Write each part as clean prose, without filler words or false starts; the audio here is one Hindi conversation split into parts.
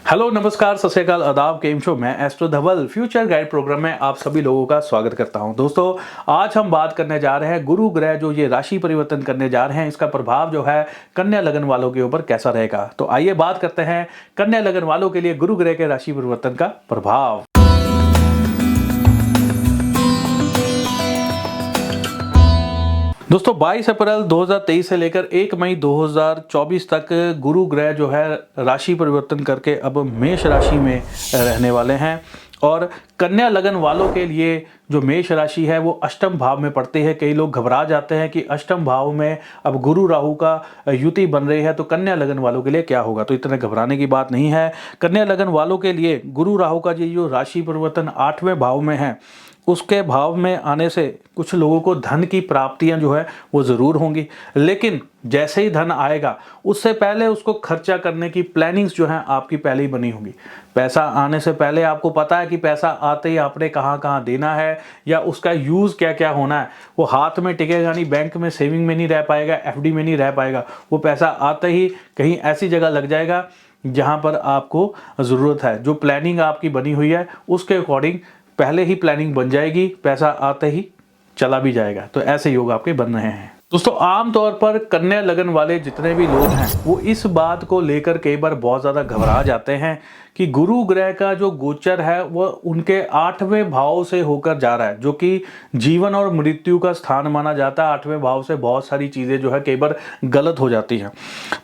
हेलो नमस्कार सत श्री अकाल आदाब केम शो। मैं एस्ट्रो धवल फ्यूचर गाइड प्रोग्राम में आप सभी लोगों का स्वागत करता हूं। दोस्तों आज हम बात करने जा रहे हैं गुरु ग्रह जो ये राशि परिवर्तन करने जा रहे हैं, इसका प्रभाव जो है कन्या लगन वालों के ऊपर कैसा रहेगा। तो आइए बात करते हैं कन्या लगन वालों के लिए गुरु ग्रह के राशि परिवर्तन का प्रभाव। दोस्तों 22 अप्रैल 2023 से लेकर 1 मई 2024 तक गुरु ग्रह जो है राशि परिवर्तन करके अब मेष राशि में रहने वाले हैं और कन्या लगन वालों के लिए जो मेष राशि है वो अष्टम भाव में पड़ती है। कई लोग घबरा जाते हैं कि अष्टम भाव में अब गुरु राहु का युति बन रही है तो कन्या लगन वालों के लिए क्या होगा। तो इतने घबराने की बात नहीं है। कन्या लगन वालों के लिए गुरु राहु का ये जो राशि परिवर्तन 8वें भाव में है, उसके भाव में आने से कुछ लोगों को धन की प्राप्तियां जो है वो ज़रूर होंगी, लेकिन जैसे ही धन आएगा उससे पहले उसको खर्चा करने की प्लानिंग्स जो है आपकी पहले ही बनी होगी। पैसा आने से पहले आपको पता है कि पैसा आते ही आपने कहाँ कहाँ देना है या उसका यूज़ क्या क्या होना है। वो हाथ में टिकेगा नहीं, बैंक में सेविंग में नहीं रह पाएगा, एफडी में नहीं रह पाएगा। वो पैसा आते ही कहीं ऐसी जगह लग जाएगा जहाँ पर आपको ज़रूरत है। जो प्लानिंग आपकी बनी हुई है उसके अकॉर्डिंग पहले ही प्लानिंग बन जाएगी, पैसा आते ही चला भी जाएगा। तो ऐसे योग आपके बन रहे हैं। दोस्तों आमतौर पर कन्या लगन वाले जितने भी लोग हैं वो इस बात को लेकर कई बार बहुत ज़्यादा घबरा जाते हैं कि गुरु ग्रह का जो गोचर है वो उनके 8वें भाव से होकर जा रहा है, जो कि जीवन और मृत्यु का स्थान माना जाता है। 8वें भाव से बहुत सारी चीज़ें जो है कई बार गलत हो जाती हैं।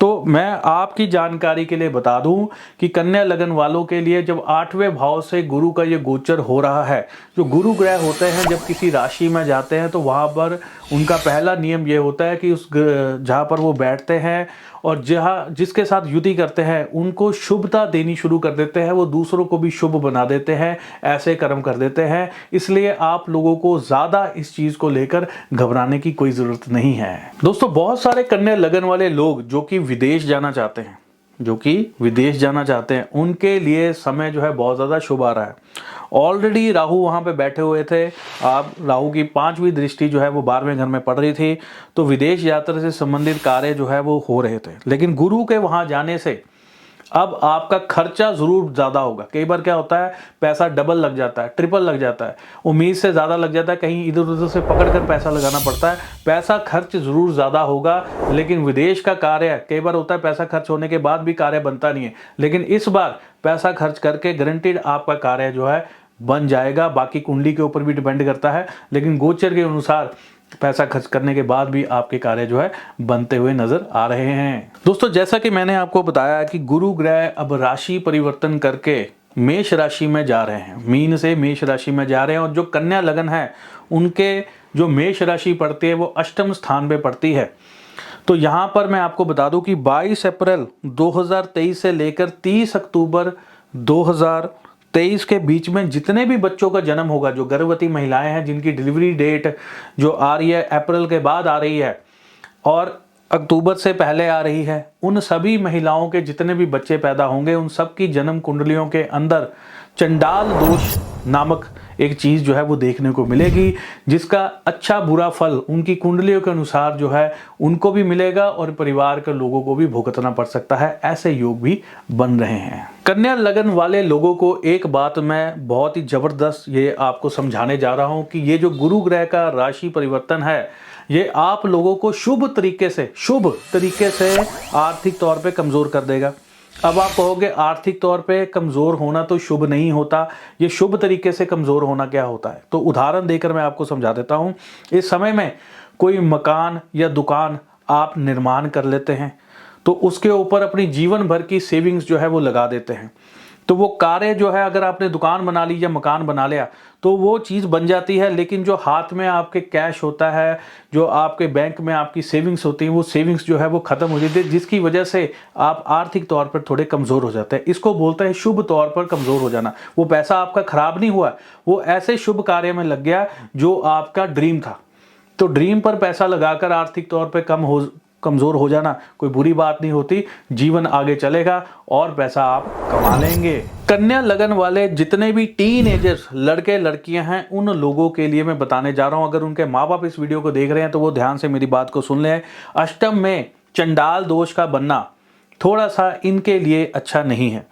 तो मैं आपकी जानकारी के लिए बता दूं कि कन्या लगन वालों के लिए जब 8वें भाव से गुरु का ये गोचर हो रहा है, जो गुरु ग्रह होते हैं जब किसी राशि में जाते हैं तो वहाँ पर उनका पहला नियम ये होता है कि उस जहाँ पर वो बैठते हैं और जहाँ जिसके साथ युति करते हैं उनको शुभता देनी शुरू कर देते हैं। वो दूसरों को भी शुभ बना देते हैं, ऐसे कर्म कर देते हैं। इसलिए आप लोगों को ज़्यादा इस चीज़ को लेकर घबराने की कोई ज़रूरत नहीं है। दोस्तों बहुत सारे कन्या लगन वाले लोग जो कि विदेश जाना चाहते हैं, उनके लिए समय जो है बहुत ज़्यादा शुभ आ रहा है। ऑलरेडी राहु वहाँ पे बैठे हुए थे। आप राहु की 5वीं दृष्टि जो है वो 12वें घर में पड़ रही थी, तो विदेश यात्रा से संबंधित कार्य जो है वो हो रहे थे। लेकिन गुरु के वहाँ जाने से अब आपका खर्चा ज़रूर ज़्यादा होगा। कई बार क्या होता है, पैसा डबल लग जाता है, ट्रिपल लग जाता है, उम्मीद से ज़्यादा लग जाता है, कहीं इधर उधर से पकड़ कर पैसा लगाना पड़ता है। पैसा खर्च ज़रूर ज़्यादा होगा, लेकिन विदेश का कार्य कई बार होता है पैसा खर्च होने के बाद भी कार्य बनता नहीं है, लेकिन इस बार पैसा खर्च करके गारंटीड आपका कार्य जो है बन जाएगा। बाकी कुंडली के ऊपर भी डिपेंड करता है, लेकिन गोचर के अनुसार पैसा खर्च करने के बाद भी आपके कार्य जो है बनते हुए नजर आ रहे हैं। दोस्तों जैसा कि मैंने आपको बताया कि गुरु ग्रह अब राशि परिवर्तन करके मेष राशि में जा रहे हैं, मीन से मेष राशि में जा रहे हैं। और जो कन्या लगन है उनके जो मेष राशि पड़ती है वो अष्टम स्थान पे पड़ती है। तो यहाँ पर मैं आपको बता दूं कि 22 अप्रैल 2023 से लेकर 30 अक्टूबर 2023 के बीच में जितने भी बच्चों का जन्म होगा, जो गर्भवती महिलाएं हैं जिनकी डिलीवरी डेट जो आ रही है अप्रैल के बाद आ रही है और अक्टूबर से पहले आ रही है, उन सभी महिलाओं के जितने भी बच्चे पैदा होंगे उन सब की जन्म कुंडलियों के अंदर चंडाल दोष नामक एक चीज़ जो है वो देखने को मिलेगी, जिसका अच्छा बुरा फल उनकी कुंडलियों के अनुसार जो है उनको भी मिलेगा और परिवार के लोगों को भी भुगतना पड़ सकता है। ऐसे योग भी बन रहे हैं। कन्या लगन वाले लोगों को एक बात मैं बहुत ही ज़बरदस्त ये आपको समझाने जा रहा हूँ कि ये जो गुरु ग्रह का राशि परिवर्तन है ये आप लोगों को शुभ तरीके से आर्थिक तौर पे कमज़ोर कर देगा। अब आप कहोगे आर्थिक तौर पे कमज़ोर होना तो शुभ नहीं होता, ये शुभ तरीके से कमज़ोर होना क्या होता है? तो उदाहरण देकर मैं आपको समझा देता हूँ। इस समय में कोई मकान या दुकान आप निर्माण कर लेते हैं तो उसके ऊपर अपनी जीवन भर की सेविंग्स जो है वो लगा देते हैं। तो वो कार्य जो है, अगर आपने दुकान बना ली या मकान बना लिया तो वो चीज़ बन जाती है, लेकिन जो हाथ में आपके कैश होता है, जो आपके बैंक में आपकी सेविंग्स होती हैं, वो सेविंग्स जो है वो ख़त्म हो जाती है, जिसकी वजह से आप आर्थिक तौर पर थोड़े कमज़ोर हो जाते हैं। इसको बोलते हैं शुभ तौर पर कमज़ोर हो जाना। वो पैसा आपका ख़राब नहीं हुआ, वो ऐसे शुभ कार्य में लग गया जो आपका ड्रीम था। तो ड्रीम पर पैसा लगाकर आर्थिक तौर पर कमज़ोर हो जाना कोई बुरी बात नहीं होती, जीवन आगे चलेगा और पैसा आप कमा लेंगे। कन्या लगन वाले जितने भी टीनएजर्स लड़के लड़कियां हैं उन लोगों के लिए मैं बताने जा रहा हूं। अगर उनके माँ बाप इस वीडियो को देख रहे हैं तो वो ध्यान से मेरी बात को सुन लें। अष्टम में चंडाल दोष का बनना थोड़ा सा इनके लिए अच्छा नहीं है।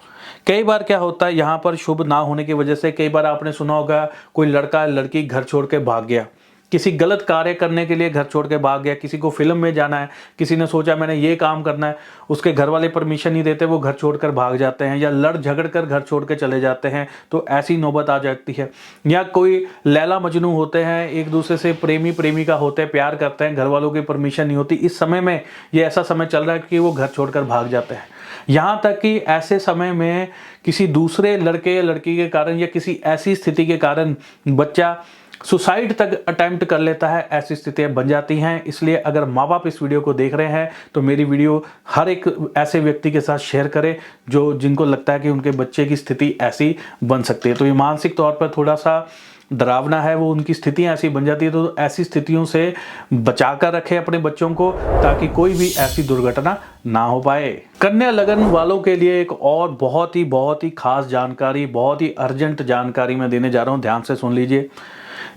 कई बार क्या होता है यहाँ पर शुभ ना होने की वजह से, कई बार आपने सुना होगा कोई लड़का लड़की घर छोड़ के भाग गया, किसी गलत कार्य करने के लिए घर छोड़ के भाग गया, किसी को फिल्म में जाना है, किसी ने सोचा मैंने ये काम करना है, उसके घर वाले परमिशन नहीं देते, वो घर छोड़कर भाग जाते हैं या लड़ झगड़ कर घर छोड़ के चले जाते हैं, तो ऐसी नौबत आ जाती है। या कोई लैला मजनू होते हैं, एक दूसरे से प्रेमी प्रेमिका होते हैं, प्यार करते हैं, घर वालों की परमिशन नहीं होती, इस समय में ये ऐसा समय चल रहा है कि वो घर छोड़कर भाग जाते हैं। यहाँ तक कि ऐसे समय में किसी दूसरे लड़के या लड़की के कारण या किसी ऐसी स्थिति के कारण बच्चा सुसाइड तक अटेम्प्ट कर लेता है, ऐसी स्थितियां बन जाती हैं। इसलिए अगर माँ बाप इस वीडियो को देख रहे हैं तो मेरी वीडियो हर एक ऐसे व्यक्ति के साथ शेयर करें जो जिनको लगता है कि उनके बच्चे की स्थिति ऐसी बन सकती है। तो ये मानसिक तौर पर थोड़ा सा डरावना है, वो उनकी स्थितियां ऐसी बन जाती है, तो ऐसी स्थितियों से बचा कर रखें अपने बच्चों को ताकि कोई भी ऐसी दुर्घटना ना हो पाए। कन्या लगन वालों के लिए एक और बहुत ही खास जानकारी, बहुत ही अर्जेंट जानकारी मैं देने जा रहा हूं, ध्यान से सुन लीजिए।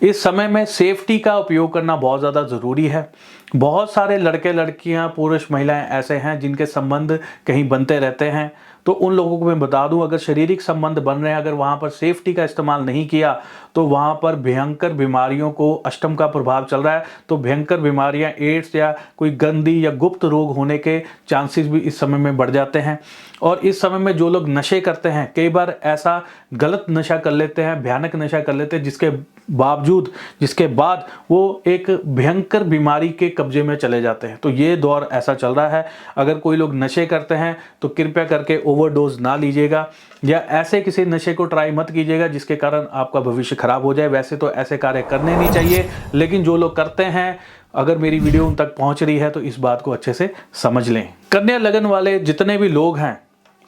इस समय में सेफ्टी का उपयोग करना बहुत ज़्यादा ज़रूरी है। बहुत सारे लड़के लड़कियां, पुरुष महिलाएं ऐसे हैं जिनके संबंध कहीं बनते रहते हैं, तो उन लोगों को मैं बता दूं, अगर शारीरिक संबंध बन रहे हैं, अगर वहां पर सेफ्टी का इस्तेमाल नहीं किया तो वहां पर भयंकर बीमारियों को, अष्टम का प्रभाव चल रहा है, तो भयंकर बीमारियां, एड्स या कोई गंदी या गुप्त रोग होने के चांसेस भी इस समय में बढ़ जाते हैं। और इस समय में जो लोग नशे करते हैं, कई बार ऐसा गलत नशा कर लेते हैं, भयानक नशा कर लेते हैं, जिसके बाद वो एक भयंकर बीमारी के कब्जे में चले जाते हैं। तो ये दौर ऐसा चल रहा है। अगर कोई लोग नशे करते हैं तो कृपया करके ओवरडोज ना लीजिएगा या ऐसे किसी नशे को ट्राई मत कीजिएगा जिसके कारण आपका भविष्य खराब हो जाए। वैसे तो ऐसे कार्य करने नहीं चाहिए, लेकिन जो लोग करते हैं, अगर मेरी वीडियो उन तक पहुंच रही है तो इस बात को अच्छे से समझ लें। कन्या लगन वाले जितने भी लोग हैं,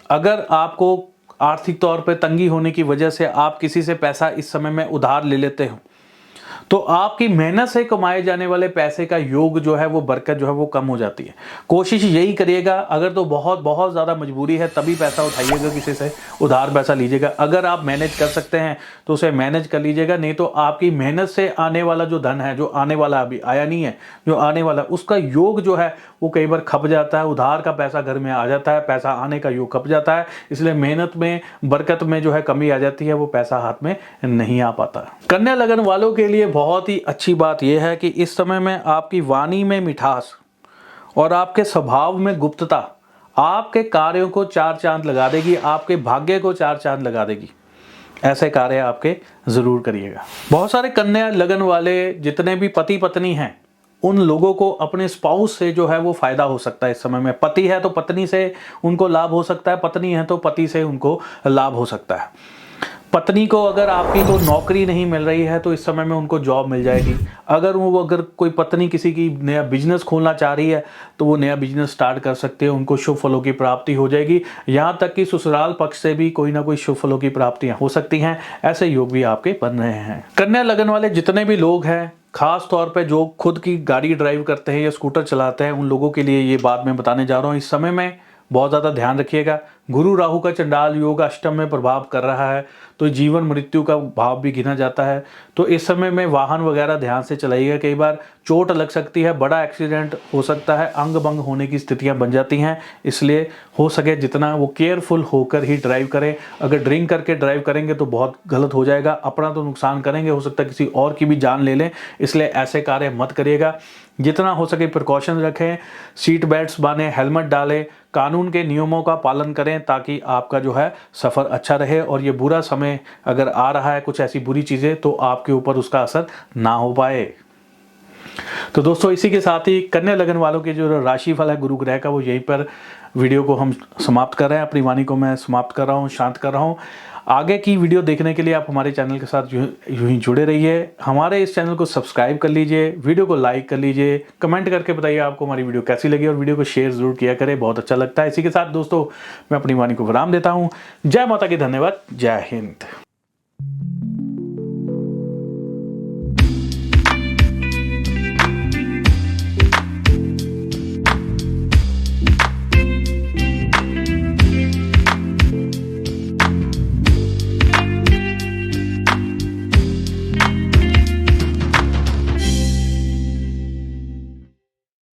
अगर आपको आर्थिक तौर पे तंगी होने की वजह से आप किसी से पैसा इस समय में उधार ले लेते हो, तो आपकी मेहनत से कमाए जाने वाले पैसे का योग जो है, वो बरकत जो है वो कम हो जाती है। कोशिश यही करिएगा, अगर तो बहुत ज़्यादा मजबूरी है तभी पैसा उठाइएगा, किसी से उधार पैसा लीजिएगा। अगर आप मैनेज कर सकते हैं तो उसे मैनेज कर लीजिएगा, नहीं तो आपकी मेहनत से आने वाला जो धन है, जो आने वाला अभी आया नहीं है, जो आने वाला, उसका योग जो है वो कई बार खप जाता है। उधार का पैसा घर में आ जाता है, पैसा आने का योग खप जाता है, इसलिए मेहनत में, बरकत में जो है कमी आ जाती है, वो पैसा हाथ में नहीं आ पाता। कन्या लगन वालों के लिए बहुत ही अच्छी बात यह है कि इस समय में आपकी वाणी में मिठास और आपके स्वभाव में गुप्तता आपके कार्यों को चार चांद लगा देगी, आपके भाग्य को चार चांद लगा देगी। ऐसे कार्य आपके जरूर करिएगा। बहुत सारे कन्या लगन वाले जितने भी पति पत्नी हैं, उन लोगों को अपने स्पाउस से जो है वो फायदा हो सकता है। इस समय में पति है तो पत्नी से उनको लाभ हो सकता है, पत्नी है तो पति से उनको लाभ हो सकता है। पत्नी को अगर आपकी तो नौकरी नहीं मिल रही है तो इस समय में उनको जॉब मिल जाएगी। अगर कोई पत्नी किसी की नया बिजनेस खोलना चाह रही है तो वो नया बिजनेस स्टार्ट कर सकते हैं, उनको शुभ फलों की प्राप्ति हो जाएगी। यहाँ तक कि ससुराल पक्ष से भी कोई ना कोई शुभ फलों की प्राप्तियां हो सकती हैं। ऐसे योग भी आपके बन रहे हैं। कन्या लगन वाले जितने भी लोग हैं, खास तौर पे जो खुद की गाड़ी ड्राइव करते हैं या स्कूटर चलाते हैं, उन लोगों के लिए ये बात मैं बताने जा रहा हूँ। इस समय में बहुत ज़्यादा ध्यान रखिएगा। गुरु राहु का चंडाल योग अष्टम में प्रभाव कर रहा है, तो जीवन मृत्यु का भाव भी गिना जाता है। तो इस समय में वाहन वगैरह ध्यान से चलाइएगा, कई बार चोट लग सकती है, बड़ा एक्सीडेंट हो सकता है, अंग भंग होने की स्थितियां बन जाती हैं। इसलिए हो सके जितना वो केयरफुल होकर ही ड्राइव करें। अगर ड्रिंक करके ड्राइव करेंगे तो बहुत गलत हो जाएगा, अपना तो नुकसान करेंगे, हो सकता है किसी और की भी जान ले लें। इसलिए ऐसे कार्य मत करिएगा। जितना हो सके प्रिकॉशन रखें, सीट बेल्ट्स बांधें, हेलमेट डालें, कानून के नियमों का पालन करें ताकि आपका जो है सफ़र अच्छा रहे और ये बुरा समय अगर आ रहा है, कुछ ऐसी बुरी चीज़ें, तो आपके ऊपर उसका असर ना हो पाए। तो दोस्तों, इसी के साथ ही कन्या लगन वालों के जो राशिफल है गुरु ग्रह का, वो यहीं पर वीडियो को हम समाप्त कर रहे हैं। अपनी वाणी को मैं समाप्त कर रहा हूँ, शांत कर रहा हूँ। आगे की वीडियो देखने के लिए आप हमारे चैनल के साथ यूं ही जुड़े रहिए। हमारे इस चैनल को सब्सक्राइब कर लीजिए, वीडियो को लाइक कर लीजिए, कमेंट करके बताइए आपको हमारी वीडियो कैसी लगी और वीडियो को शेयर जरूर किया करें, बहुत अच्छा लगता है। इसी के साथ दोस्तों, मैं अपनी वाणी को विराम देता हूँ। जय माता की, धन्यवाद, जय हिंद।